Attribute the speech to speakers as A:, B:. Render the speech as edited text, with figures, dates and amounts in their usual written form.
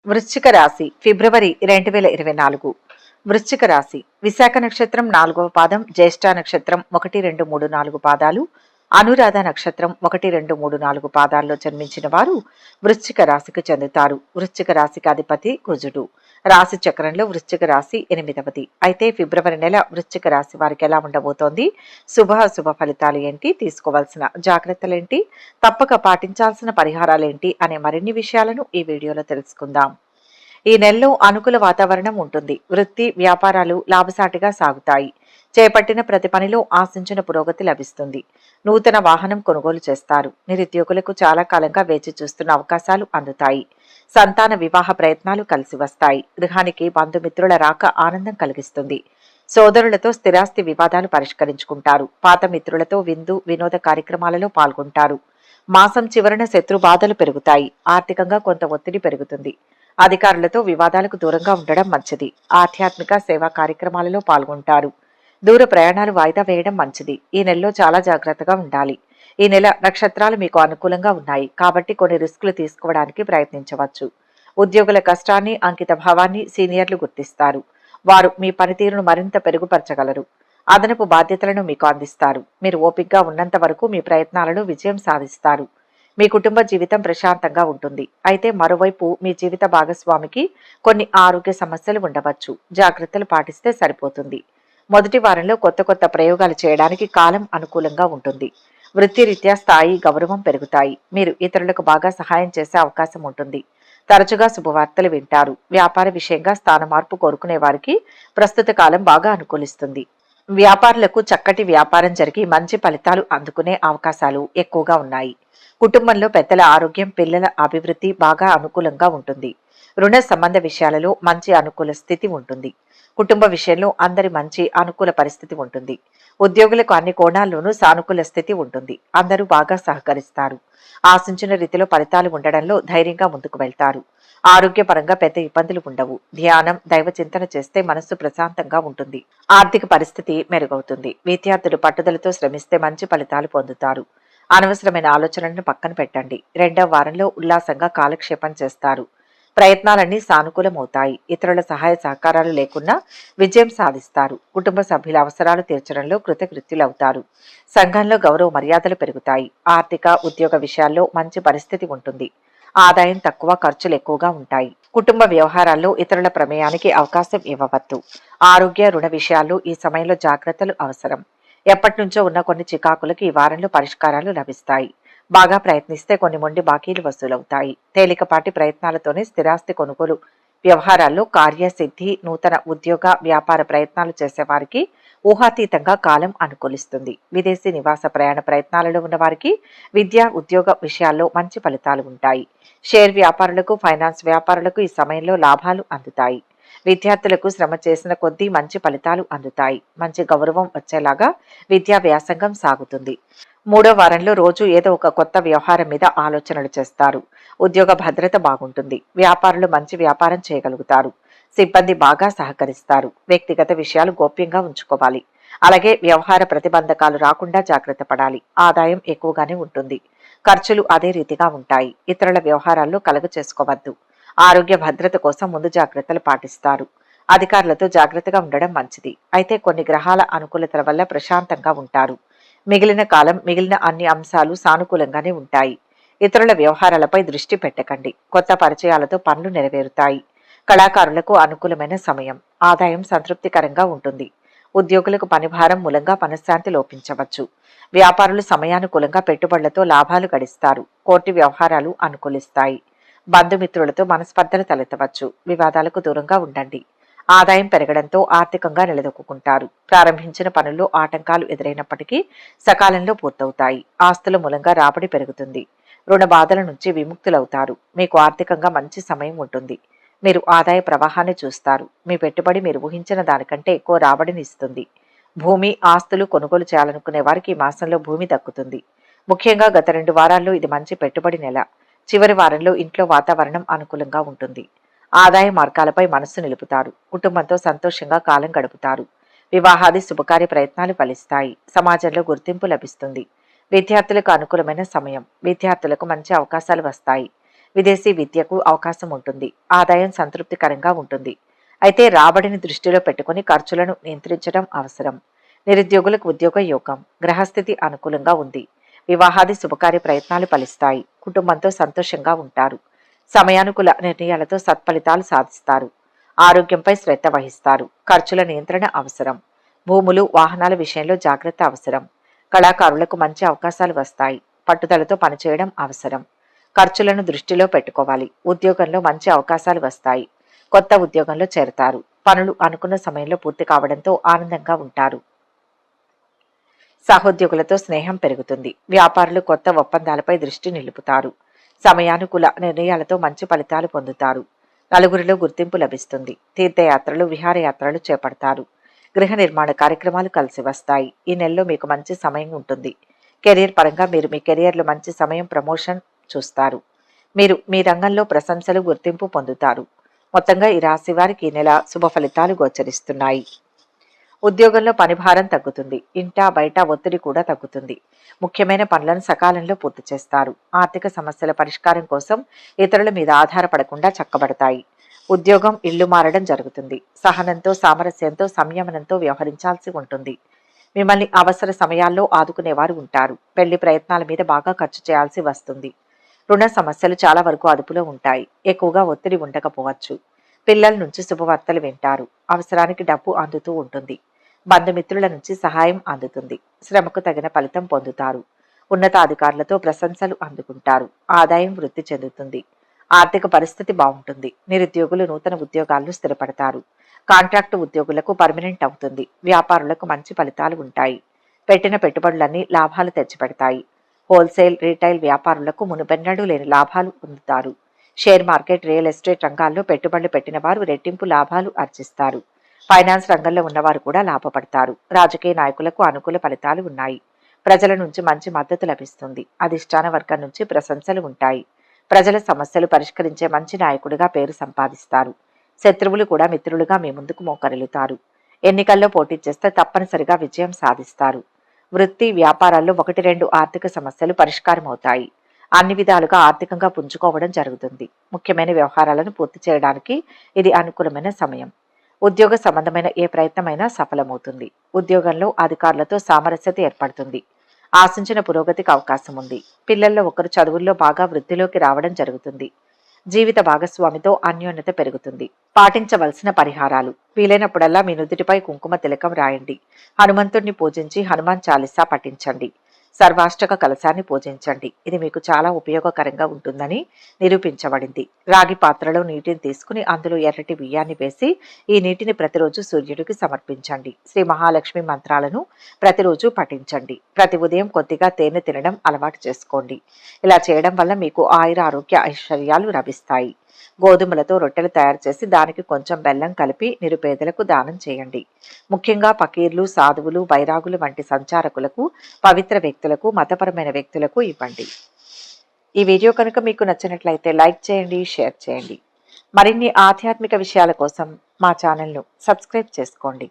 A: వృశ్చిక రాశి ఫిబ్రవరి 2024. వృశ్చిక రాశి విశాఖ నక్షత్రం 4వ పాదం, జ్యేష్ఠ నక్షత్రం 1, 2, 3, 4 పాదాలు, అనురాధ నక్షత్రం 1, 2, 3, 4 పాదాల్లో జన్మించిన వారు వృశ్చిక రాశికి చెందుతారు. వృశ్చిక రాశికి అధిపతి కుజుడు. రాశి చక్రంలో వృశ్చిక రాశి 8వది. అయితే ఫిబ్రవరి నెల వృశ్చిక రాశి వారికి ఎలా ఉండబోతోంది, శుభ ఫలితాలు ఏంటి, తీసుకోవాల్సిన జాగ్రత్తలేంటి, తప్పక పాటించాల్సిన పరిహారాలేంటి అనే మరిన్ని విషయాలను ఈ వీడియోలో తెలుసుకుందాం. ఈ నెలలో అనుకూల వాతావరణం ఉంటుంది. వృత్తి వ్యాపారాలు లాభసాటిగా సాగుతాయి. చేపట్టిన ప్రతి పనిలో ఆశించిన పురోగతి లభిస్తుంది. నూతన వాహనం కొనుగోలు చేస్తారు. నిరుద్యోగులకు చాలా కాలంగా వేచి చూస్తున్న అవకాశాలు అందుతాయి. సంతాన వివాహ ప్రయత్నాలు కలిసి వస్తాయి. గృహానికి బంధుమిత్రుల రాక ఆనందం కలిగిస్తుంది. సోదరులతో స్థిరాస్తి వివాదాలు పరిష్కరించుకుంటారు. పాత మిత్రులతో విందు వినోద కార్యక్రమాలలో పాల్గొంటారు. మాసం చివరన శత్రు బాధలు పెరుగుతాయి. ఆర్థికంగా కొంత ఒత్తిడి పెరుగుతుంది. అధికారులతో వివాదాలకు దూరంగా ఉండడం మంచిది. ఆధ్యాత్మిక సేవా కార్యక్రమాలలో పాల్గొంటారు. దూర ప్రయాణాలు వాయిదా వేయడం మంచిది. ఈ నెలలో చాలా జాగ్రత్తగా ఉండాలి. ఈ నెల నక్షత్రాలు మీకు అనుకూలంగా ఉన్నాయి కాబట్టి కొన్ని రిస్కులు తీసుకోవడానికి ప్రయత్నించవచ్చు. ఉద్యోగుల కష్టాన్ని, అంకిత భావాన్ని సీనియర్లు గుర్తిస్తారు. వారు మీ పనితీరును మరింత పెరుగుపరచగలరు. అదనపు బాధ్యతలను మీకు అందిస్తారు. మీరు ఓపికగా ఉన్నంత వరకు మీ ప్రయత్నాలను విజయం సాధిస్తారు. మీ కుటుంబ జీవితం ప్రశాంతంగా ఉంటుంది. అయితే మరోవైపు మీ జీవిత భాగస్వామికి కొన్ని ఆరోగ్య సమస్యలు ఉండవచ్చు. జాగ్రత్తలు పాటిస్తే సరిపోతుంది. మొదటి వారంలో కొత్త ప్రయోగాలు చేయడానికి కాలం అనుకూలంగా ఉంటుంది. వృత్తిరీత్యా స్థాయి, గౌరవం పెరుగుతాయి. మీరు ఇతరులకు బాగా సహాయం చేసే అవకాశం ఉంటుంది. తరచుగా శుభవార్తలు వింటారు. వ్యాపార విషయంగా స్థాన మార్పు కోరుకునే వారికి ప్రస్తుత కాలం బాగా అనుకూలిస్తుంది. వ్యాపారులకు చక్కటి వ్యాపారం జరిగి మంచి ఫలితాలు అందుకునే అవకాశాలు ఎక్కువగా ఉన్నాయి. కుటుంబంలో పెద్దల ఆరోగ్యం, పిల్లల అభివృద్ధి బాగా అనుకూలంగా ఉంటుంది. రుణ సంబంధ విషయాలలో మంచి అనుకూల స్థితి ఉంటుంది. కుటుంబ విషయంలో అందరి మంచి అనుకూల పరిస్థితి ఉంటుంది. ఉద్యోగులకు అన్ని కోణాల్లోనూ సానుకూల స్థితి ఉంటుంది. అందరూ బాగా సహకరిస్తారు. ఆశించిన రీతిలో ఫలితాలు ఉండడంలో ధైర్యంగా ముందుకు వెళ్తారు. ఆరోగ్యపరంగా పెద్ద ఇబ్బందులు ఉండవు. ధ్యానం, దైవ చింతన చేస్తే మనస్సు ప్రశాంతంగా ఉంటుంది. ఆర్థిక పరిస్థితి మెరుగవుతుంది. విద్యార్థులు పట్టుదలతో శ్రమిస్తే మంచి ఫలితాలు పొందుతారు. అనవసరమైన ఆలోచనలను పక్కన పెట్టండి. 2వ వారంలో ఉల్లాసంగా కాలక్షేపం చేస్తారు. ప్రయత్నాలన్నీ సానుకూలమవుతాయి. ఇతరుల సహాయ సహకారాలు లేకున్నా విజయం సాధిస్తారు. కుటుంబ సభ్యుల అవసరాలు తీర్చడంలో కృతకృత్యులవుతారు. సంఘంలో గౌరవ మర్యాదలు పెరుగుతాయి. ఆర్థిక, ఉద్యోగ విషయాల్లో మంచి పరిస్థితి ఉంటుంది. ఆదాయం తక్కువ, ఖర్చులు ఎక్కువగా ఉంటాయి. కుటుంబ వ్యవహారాల్లో ఇతరుల ప్రమేయానికి అవకాశం ఇవ్వవద్దు. ఆరోగ్య, రుణ విషయాల్లో ఈ సమయంలో జాగ్రత్తలు అవసరం. ఎప్పటి నుంచో ఉన్న కొన్ని చికాకులకు ఈ వారంలో పరిష్కారాలు లభిస్తాయి. బాగా ప్రయత్నిస్తే కొన్ని మొండి బాకీలు వసూలవుతాయి. తేలికపాటి ప్రయత్నాలతోనే స్థిరాస్తి కొనుగోలు వ్యవహారాల్లో కార్యసిద్ధి. నూతన ఉద్యోగ వ్యాపార ప్రయత్నాలు చేసేవారికి ఊహాతీతంగా కాలం అనుకూలిస్తుంది. విదేశీ నివాస ప్రయాణ ప్రయత్నాలలో ఉన్న వారికి విద్యా, ఉద్యోగ విషయాల్లో మంచి ఫలితాలు ఉంటాయి. షేర్ వ్యాపారులకు, ఫైనాన్స్ వ్యాపారులకు ఈ సమయంలో లాభాలు అందుతాయి. విద్యార్థులకు శ్రమ చేసిన కొద్దీ మంచి ఫలితాలు అందుతాయి. మంచి గౌరవం వచ్చేలాగా విద్యా వ్యాసంగం సాగుతుంది. 3వ వారంలో రోజు ఏదో ఒక కొత్త వ్యవహారం మీద ఆలోచనలు చేస్తారు. ఉద్యోగ భద్రత బాగుంటుంది. వ్యాపారులు మంచి వ్యాపారం చేయగలుగుతారు. సిబ్బంది బాగా సహకరిస్తారు. వ్యక్తిగత విషయాలు గోప్యంగా ఉంచుకోవాలి. అలాగే వ్యవహార ప్రతిబంధకాలు రాకుండా జాగ్రత్త పడాలి. ఆదాయం ఎక్కువగానే ఉంటుంది. ఖర్చులు అదే రీతిగా ఉంటాయి. ఇతరుల వ్యవహారాల్లో కలుగ చేసుకోవద్దు. ఆరోగ్య భద్రత కోసం ముందు జాగ్రత్తలు పాటిస్తారు. అధికారులతో జాగ్రత్తగా ఉండడం మంచిది. అయితే కొన్ని గ్రహాల అనుకూలతల వల్ల ప్రశాంతంగా ఉంటారు. మిగిలిన కాలం మిగిలిన అన్ని అంశాలు సానుకూలంగానే ఉంటాయి. ఇతరుల వ్యవహారాలపై దృష్టి పెట్టకండి. కొత్త పరిచయాలతో పనులు నెరవేరుతాయి. కళాకారులకు అనుకూలమైన సమయం. ఆదాయం సంతృప్తికరంగా ఉంటుంది. ఉద్యోగులకు పనిభారం మూలంగా మనశ్శాంతి లోపించవచ్చు. వ్యాపారులు సమయానుకూలంగా పెట్టుబడులతో లాభాలు గడిస్తారు. కోర్టు వ్యవహారాలు అనుకూలిస్తాయి. బంధుమిత్రులతో మనస్పర్ధలు తలెత్తవచ్చు. వివాదాలకు దూరంగా ఉండండి. ఆదాయం పెరగడంతో ఆర్థికంగా నిలదొక్కుంటారు. ప్రారంభించిన పనుల్లో ఆటంకాలు ఎదురైనప్పటికీ సకాలంలో పూర్తవుతాయి. ఆస్తుల మూలంగా రాబడి పెరుగుతుంది. రుణ బాధల నుంచి విముక్తులవుతారు. మీకు ఆర్థికంగా మంచి సమయం ఉంటుంది. మీరు ఆదాయ ప్రవాహాన్ని చూస్తారు. మీ పెట్టుబడి మీరు ఊహించిన దానికంటే ఎక్కువ రాబడిని ఇస్తుంది. భూమి, ఆస్తులు కొనుగోలు చేయాలనుకునే వారికి ఈ మాసంలో భూమి దక్కుతుంది. ముఖ్యంగా గత 2 వారాల్లో ఇది మంచి పెట్టుబడి నెల. చివరి వారంలో ఇంట్లో వాతావరణం అనుకూలంగా ఉంటుంది. ఆదాయ మార్గాలపై మనస్సు నిలుపుతారు. కుటుంబంతో సంతోషంగా కాలం గడుపుతారు. వివాహాది శుభకార్య ప్రయత్నాలు ఫలిస్తాయి. సమాజంలో గుర్తింపు లభిస్తుంది. విద్యార్థులకు అనుకూలమైన సమయం. విద్యార్థులకు మంచి అవకాశాలు వస్తాయి. విదేశీ విద్యకు అవకాశం ఉంటుంది. ఆదాయం సంతృప్తికరంగా ఉంటుంది. అయితే రాబడిని దృష్టిలో పెట్టుకుని ఖర్చులను నియంత్రించడం అవసరం. నిరుద్యోగులకు ఉద్యోగ యోగం. గ్రహస్థితి అనుకూలంగా ఉంది. వివాహాది శుభకార్య ప్రయత్నాలు ఫలిస్తాయి. కుటుంబంతో సంతోషంగా ఉంటారు. సమయానుకూల నిర్ణయాలతో సత్ఫలితాలు సాధిస్తారు. ఆరోగ్యంపై శ్రద్ధ వహిస్తారు. ఖర్చుల నియంత్రణ అవసరం. భూములు వాహనాల విషయంలో జాగ్రత్త అవసరం. కళాకారులకు మంచి అవకాశాలు వస్తాయి. పట్టుదలతో పనిచేయడం అవసరం. ఖర్చులను దృష్టిలో పెట్టుకోవాలి. ఉద్యోగంలో మంచి అవకాశాలు వస్తాయి. కొత్త ఉద్యోగంలో చేరతారు. పనులు అనుకున్న సమయంలో పూర్తి కావడంతో ఆనందంగా ఉంటారు. సహోద్యోగులతో స్నేహం పెరుగుతుంది. వ్యాపారులు కొత్త ఒప్పందాలపై దృష్టి నిలుపుతారు. సమయానుకూల నిర్ణయాలతో మంచి ఫలితాలు పొందుతారు. నలుగురిలో గుర్తింపు లభిస్తుంది. తీర్థయాత్రలు విహారయాత్రలు చేపడతారు. గృహ నిర్మాణ కార్యక్రమాలు కలిసి వస్తాయి. ఈ నెలలో మీకు మంచి సమయం ఉంటుంది. కెరీర్ పరంగా మీరు మీ కెరియర్లో మంచి సమయం ప్రమోషన్ చూస్తారు. మీరు మీ రంగంలో ప్రశంసలు గుర్తింపు పొందుతారు. మొత్తంగా ఈ రాశి వారికి ఈ నెల శుభ ఫలితాలు గోచరిస్తున్నాయి. ఉద్యోగంలో పనిభారం తగ్గుతుంది. ఇంటా బయట ఒత్తిడి కూడా తగ్గుతుంది. ముఖ్యమైన పనులను సకాలంలో పూర్తి చేస్తారు. ఆర్థిక సమస్యల పరిష్కారం కోసం ఇతరుల మీద ఆధారపడకుండా చక్కబడతాయి. ఉద్యోగం ఇల్లు మారడం జరుగుతుంది. సహనంతో సామరస్యంతో సంయమనంతో వ్యవహరించాల్సి ఉంటుంది. మిమ్మల్ని అవసర సమయాల్లో ఆదుకునేవారు ఉంటారు. పెళ్లి ప్రయత్నాల మీద బాగా ఖర్చు చేయాల్సి వస్తుంది. రుణ సమస్యలు చాలా వరకు అదుపులో ఉంటాయి. ఎక్కువగా ఒత్తిడి ఉండకపోవచ్చు. పిల్లల నుంచి శుభవార్తలు వింటారు. అవసరానికి డబ్బు అందుతూ ఉంటుంది. బంధుమిత్రుల నుంచి సహాయం అందుతుంది. శ్రమకు తగిన ఫలితం పొందుతారు. ఉన్నతాధికారులతో ప్రశంసలు అందుకుంటారు. ఆదాయం వృద్ధి చెందుతుంది. ఆర్థిక పరిస్థితి బాగుంటుంది. నిరుద్యోగులు నూతన ఉద్యోగాల్లో స్థిరపడతారు. కాంట్రాక్టు ఉద్యోగులకు పర్మనెంట్ అవుతుంది. వ్యాపారులకు మంచి ఫలితాలు ఉంటాయి. పెట్టిన పెట్టుబడులన్నీ లాభాలు తెచ్చిపెడతాయి. హోల్సేల్ రీటైల్ వ్యాపారులకు మునుపెన్నడూ లేని లాభాలు పొందుతారు. షేర్ మార్కెట్ రియల్ ఎస్టేట్ రంగాల్లో పెట్టుబడులు పెట్టిన వారు రెట్టింపు లాభాలు ఆర్జిస్తారు. ఫైనాన్స్ రంగంలో ఉన్నవారు కూడా లాభపడతారు. రాజకీయ నాయకులకు అనుకూల ఫలితాలు ఉన్నాయి. ప్రజల నుంచి మంచి మద్దతు లభిస్తుంది. అధిష్టాన వర్గం నుంచి ప్రశంసలు ఉంటాయి. ప్రజల సమస్యలు పరిష్కరించే మంచి నాయకుడిగా పేరు సంపాదిస్తారు. శత్రువులు కూడా మిత్రులుగా మీ ముందుకు మోకరిల్లుతారు. ఎన్నికల్లో పోటీ చేస్తే తప్పనిసరిగా విజయం సాధిస్తారు. వృత్తి వ్యాపారాల్లో 1-2 ఆర్థిక సమస్యలు పరిష్కారం అవుతాయి. అన్ని విధాలుగా ఆర్థికంగా పుంజుకోవడం జరుగుతుంది. ముఖ్యమైన వ్యవహారాలను పూర్తి చేయడానికి ఇది అనుకూలమైన సమయం. ఉద్యోగ సంబంధమైన ఏ ప్రయత్నమైనా సఫలమవుతుంది. ఉద్యోగంలో అధికారులతో సామరస్యత ఏర్పడుతుంది. ఆశించిన పురోగతికి అవకాశం ఉంది. పిల్లల్లో ఒకరు చదువుల్లో బాగా వృద్ధిలోకి రావడం జరుగుతుంది. జీవిత భాగస్వామితో అన్యోన్యత పెరుగుతుంది. పాటించవలసిన పరిహారాలు: వీలైనప్పుడల్లా మీ నుదుటిపై కుంకుమ తిలకం రాయండి. హనుమంతుడిని పూజించి హనుమాన్ చాలీసా పఠించండి. సర్వాష్టక కలశాన్ని పూజించండి. ఇది మీకు చాలా ఉపయోగకరంగా ఉంటుందని నిరూపించబడింది. రాగి పాత్రలో నీటిని తీసుకుని అందులో ఎర్రటి బియ్యాన్ని వేసి ఈ నీటిని ప్రతిరోజు సూర్యుడికి సమర్పించండి. శ్రీ మహాలక్ష్మి మంత్రాలను ప్రతిరోజు పఠించండి. ప్రతి ఉదయం కొద్దిగా తేనె తినడం అలవాటు చేసుకోండి. ఇలా చేయడం వల్ల మీకు ఆయుర ఆరోగ్య ఐశ్వర్యాలు లభిస్తాయి. గోధుమలతో రొట్టెలు తయారు చేసి దానికి కొంచెం బెల్లం కలిపి నిరుపేదలకు దానం చేయండి. ముఖ్యంగా ఫకీర్లు, సాధువులు, బైరాగులు వంటి సంచారకులకు, పవిత్ర వ్యక్తులకు, మతపరమైన వ్యక్తులకు ఇవ్వండి. ఈ వీడియో కనుక మీకు నచ్చినట్లయితే లైక్ చేయండి, షేర్ చేయండి. మరిన్ని ఆధ్యాత్మిక విషయాల కోసం మా ఛానల్ను సబ్స్క్రైబ్ చేసుకోండి.